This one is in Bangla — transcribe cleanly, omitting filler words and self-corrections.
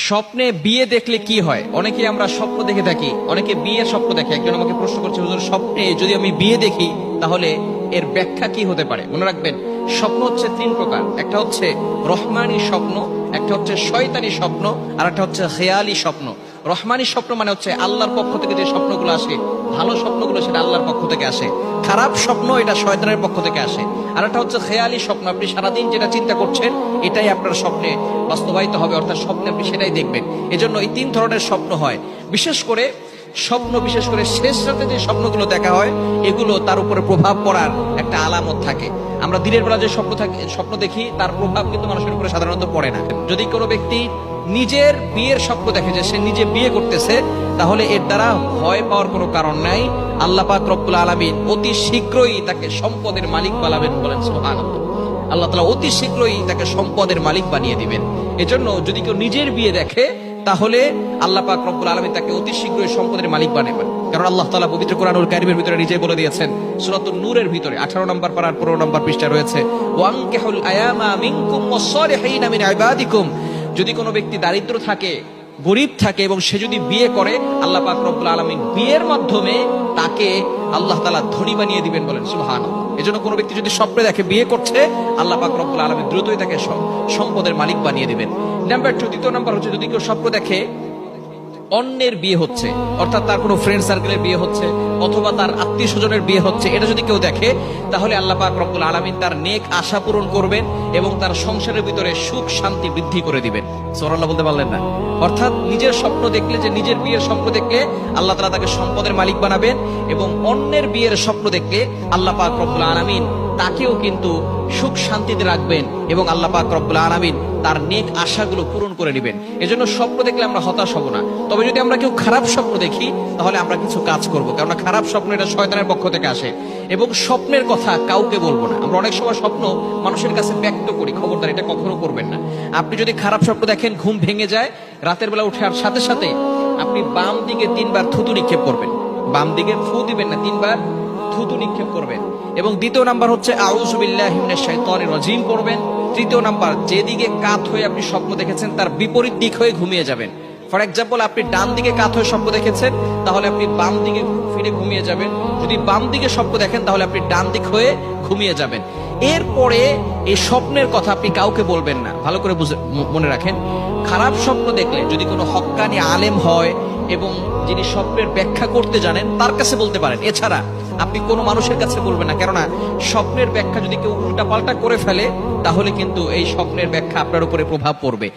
স্বপ্নে বিয়ে দেখলে কি হয়? অনেকে আমরা স্বপ্ন দেখে থাকি, অনেকে বিয়ের স্বপ্ন দেখে। একজন আমাকে প্রশ্ন করছে, হুজুর স্বপ্নে যদি আমি বিয়ে দেখি তাহলে এর ব্যাখ্যা কি হতে পারে? মনে রাখবেন, স্বপ্ন হচ্ছে তিন প্রকার। একটা হচ্ছে রহমানি স্বপ্ন, একটা হচ্ছে শয়তানি স্বপ্ন, আর একটা হচ্ছে খেয়ালি স্বপ্ন। রহমানি স্বপ্ন মানে হচ্ছে আল্লাহর পক্ষ থেকে যে স্বপ্নগুলো আসে, ভালো স্বপ্নগুলো সেটা আল্লাহর পক্ষ থেকে আসে। খারাপ স্বপ্ন এটা শয়তানের পক্ষ থেকে আসে। আর একটা হচ্ছে খেয়ালি স্বপ্ন, আপনি সারাদিন যেটা চিন্তা করছেন এটাই আপনার স্বপ্নে বাস্তবায়িত হবে, অর্থাৎ স্বপ্নে আপনি সেটাই দেখবেন। এজন্য এই তিন ধরনের স্বপ্ন হয়। বিশেষ করে শেষ রাতে যে স্বপ্নগুলো দেখা হয় এগুলো তার উপরে প্রভাব পড়ার একটা আলামত থাকে। আমরা দিনের বেলা যে স্বপ্ন দেখি তার প্রভাব কিন্তু মানুষের উপরে সাধারণত পড়ে না। যদি কোনো ব্যক্তি নিজের বিয়ের স্বপ্ন দেখে যে সে নিজে বিয়ে করতেছে, তাহলে এর দ্বারা ভয় পাওয়ার কোনো কারণ নাই। আল্লাহ পাক রব্বুল আলামিন অতি শীঘ্রই তাকে সম্পদের মালিক বানাবেন, বলেন সুবহানাল্লাহ। আল্লাহ তাআলা অতি শীঘ্রই তাকে সম্পদের মালিক বানিয়ে দিবেন। এজন্য যদি কেউ নিজের বিয়ে দেখে তাহলে আল্লাহ পাক রব্বুল আলামিন তাকে অতি শীঘ্রই সম্পদের মালিক বানাবেন। কারণ আল্লাহ তাআলা পবিত্র কোরআনুল কারীমের ভিতরে নিজে বলে দিয়েছেন, সূরাতুন নূরের ভিতরে 18 নম্বর পারার 15 নম্বর পৃষ্ঠা রয়েছে, ওয়ানকিহুল আয়ামা মিনকুম ওয়াস-সালিহিনা মিন ইবাদিকুম। যদি কোনো ব্যক্তি দারিদ্র থাকে, গরিব থাকে এবং সে যদি বিয়ে করে, আল্লাহ পাক রব্বুল আলামিন বিয়ের মাধ্যমে তাকে আল্লাহ তাআলা ধনী বানিয়ে দিবেন, বলেন সুবহানাল্লাহ। এজন্য কোনো ব্যক্তি যদি স্বপ্নে দেখে বিয়ে করছে, আল্লাহ পাক রব্বুল আলামিন দ্রুতই তাকে সম্পদের মালিক বানিয়ে দিবেন। নাম্বার 2, দ্বিতীয় নাম্বার হচ্ছে, যদি কেউ স্বপ্ন দেখে অন্যের বিয়ে হচ্ছে, অর্থাৎ তার কোনো ফ্রেন্ড সার্কেলের বিয়ে হচ্ছে অথবা তার আত্মীয় স্বজনের বিয়ে হচ্ছে, এটা যদি কেউ দেখে তাহলে আল্লাহ পাক রব্বুল আলামিন তার নেক আশা পূরণ করবেন এবং তার সংসারের ভিতরে সুখ শান্তি বৃদ্ধি করে দিবেন। সুবহানাল্লাহ বলতে পারলেন না? অর্থাৎ নিজের স্বপ্ন দেখলে, যে নিজের বিয়ের স্বপ্ন দেখলে আল্লাহ তাআলা তাকে সম্পদের মালিক বানাবেন, এবং অন্যের বিয়ের স্বপ্ন দেখলে আল্লাহ পাক রব্বুল আলামিন তাকেও কিন্তু সুখ শান্তিতে রাখবেন এবং আল্লাহ পাক রব্বুল আলামিন তার নেক আশাগুলো পূরণ করে নেবেন। এজন্য স্বপ্ন দেখলে আমরা হতাশ হব না। তবে যদি আমরা কেউ খারাপ স্বপ্ন দেখি তাহলে আমরা কিছু কাজ করব, কারণ খারাপ স্বপ্ন এটা শয়তানের পক্ষ থেকে আসে। এবং স্বপ্নের কথা কাউকে বলবো না। আমরা অনেক সময় স্বপ্ন মানুষের কাছে ব্যক্ত করি, খবরদার এটা কখনো করবেন না। আপনি যদি খারাপ স্বপ্ন দেখেন, ঘুম ভেঙে যায়, রাতের বেলা উঠার সাথে সাথে আপনি বাম দিকে 3 বার থুতু নিক্ষেপ করবেন। বাম দিকে ফু দিবেন না, 3 বার থুতু নিক্ষেপ করবেন। এবং দ্বিতীয় নাম্বার হচ্ছে আউযু বিল্লাহি মিনাশ শাইতানির রাজিম পড়বেন। তৃতীয় নাম্বার, যেদিকে কাত হয়ে আপনি স্বপ্ন দেখেছেন তার বিপরীত দিক হয়ে ঘুমিয়ে যাবেন। ফর এক্সাম্পল, আপনি ডান দিকে কাত হয়ে স্বপ্ন দেখেছেন, তাহলে আপনি বাম দিকে ফিরে ঘুমিয়ে যাবেন। যদি বাম দিকে স্বপ্ন দেখেন তাহলে আপনি ডান দিক হয়ে ঘুমিয়ে যাবেন। এরপরে এই স্বপ্নের কথা আপনি কাউকে বলবেন না। ভালো করে মনে রাখেন, খারাপ স্বপ্ন দেখলে যদি কোনো হক্কানি আলেম হয় এবং যিনি স্বপ্নের ব্যাখ্যা করতে জানেন তার কাছে বলতে পারেন। এছাড়া আপনি কোনো মানুষের কাছে বলবেন না, কেননা স্বপ্নের ব্যাখ্যা যদি কেউ উল্টাপাল্টা করে ফেলে তাহলে কিন্তু এই স্বপ্নের ব্যাখ্যা আপনার উপরে প্রভাব পড়বে।